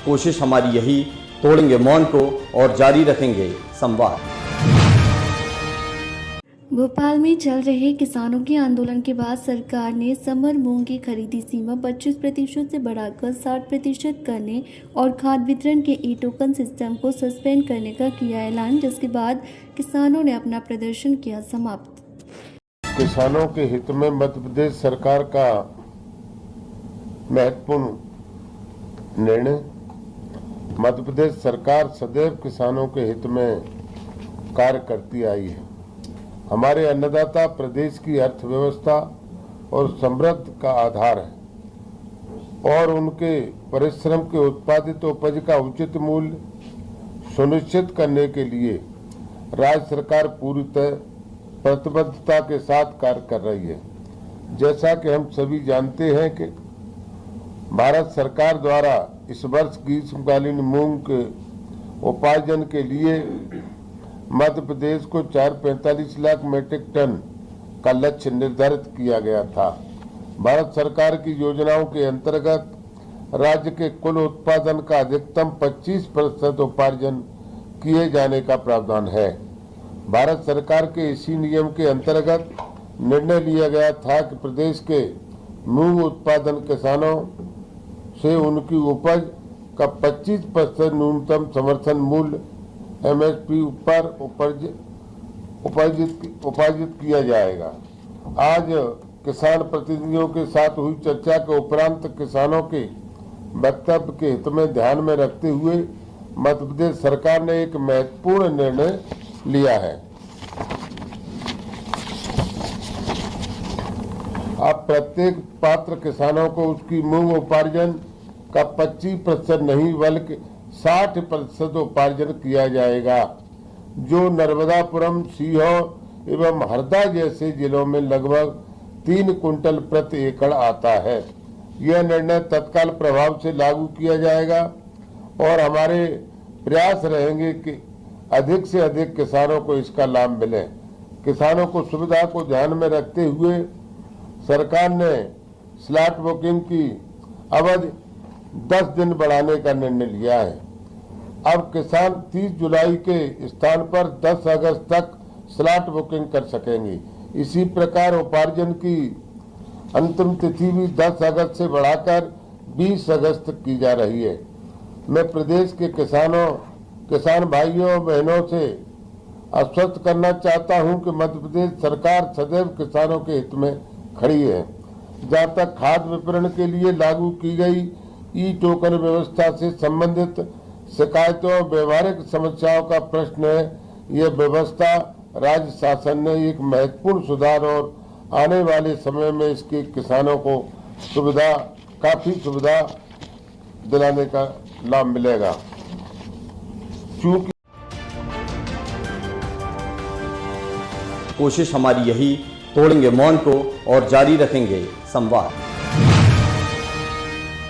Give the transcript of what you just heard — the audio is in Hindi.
कोशिश हमारी यही, तोड़ेंगे मौन को और जारी रखेंगे संवाद। भोपाल में चल रहे किसानों के आंदोलन के बाद सरकार ने समर मूंग की खरीदी सीमा 25% से बढ़ाकर 60% करने और खाद वितरण के ई टोकन सिस्टम को सस्पेंड करने का किया ऐलान, जिसके बाद किसानों ने अपना प्रदर्शन किया समाप्त। किसानों के हित में मध्य प्रदेश सरकार का महत्वपूर्ण निर्णय। मध्य प्रदेश सरकार सदैव किसानों के हित में कार्य करती आई है। हमारे अन्नदाता प्रदेश की अर्थव्यवस्था और समृद्धि का आधार है और उनके परिश्रम के उत्पादित उपज का उचित मूल्य सुनिश्चित करने के लिए राज्य सरकार पूरी प्रतिबद्धता के साथ कार्य कर रही है। जैसा कि हम सभी जानते हैं कि भारत सरकार द्वारा इस वर्ष ग्रीष्मकालीन मूंग के उपार्जन के लिए मध्य प्रदेश को 445 लाख मीट्रिक टन का लक्ष्य निर्धारित किया गया था। भारत सरकार की योजनाओं के अंतर्गत राज्य के कुल उत्पादन का अधिकतम 25% उपार्जन किए जाने का प्रावधान है। भारत सरकार के इसी नियम के अंतर्गत निर्णय लिया गया था कि प्रदेश के मूंग उत्पादन किसानों से उनकी उपज का 25% न्यूनतम समर्थन मूल्य MSP पर उपार्जित किया जाएगा। आज किसान प्रतिनिधियों के साथ हुई चर्चा के उपरांत किसानों के वक्तव्य के हित में ध्यान में रखते हुए मध्य प्रदेश सरकार ने एक महत्वपूर्ण निर्णय लिया है। अब प्रत्येक पात्र किसानों को उसकी मूंग उपार्जन का 25% नहीं बल्कि 60% उपार्जन किया जाएगा, जो नर्मदापुरम, सीहोर एवं हरदा जैसे जिलों में लगभग 3 कुंटल प्रति एकड़ आता है। यह निर्णय तत्काल प्रभाव से लागू किया जाएगा और हमारे प्रयास रहेंगे कि अधिक से अधिक किसानों को इसका लाभ मिले। किसानों को सुविधा को ध्यान में रखते हुए सरकार ने स्लॉट बुकिंग की अवधि 10 दिन बढ़ाने का निर्णय लिया है। अब किसान 30 जुलाई के स्थान पर 10 अगस्त तक स्लॉट बुकिंग कर सकेंगे। इसी प्रकार उपार्जन की अंतिम तिथि भी 10 अगस्त से बढ़ाकर 20 अगस्त तक की जा रही है। मैं प्रदेश के किसान भाइयों बहनों से आश्वस्त करना चाहता हूं कि मध्य प्रदेश सरकार सदैव किसानों के हित में खड़ी है। जहां तक खाद वितरण के लिए लागू की गई ई टोकन व्यवस्था से संबंधित शिकायतों और व्यवहारिक समस्याओं का प्रश्न है, यह व्यवस्था राज्य शासन ने एक महत्वपूर्ण सुधार और आने वाले समय में इसके किसानों को काफी सुविधा दिलाने का लाभ मिलेगा। चूंकि कोशिश हमारी यही, तोड़ेंगे मौन को और जारी रखेंगे संवाद।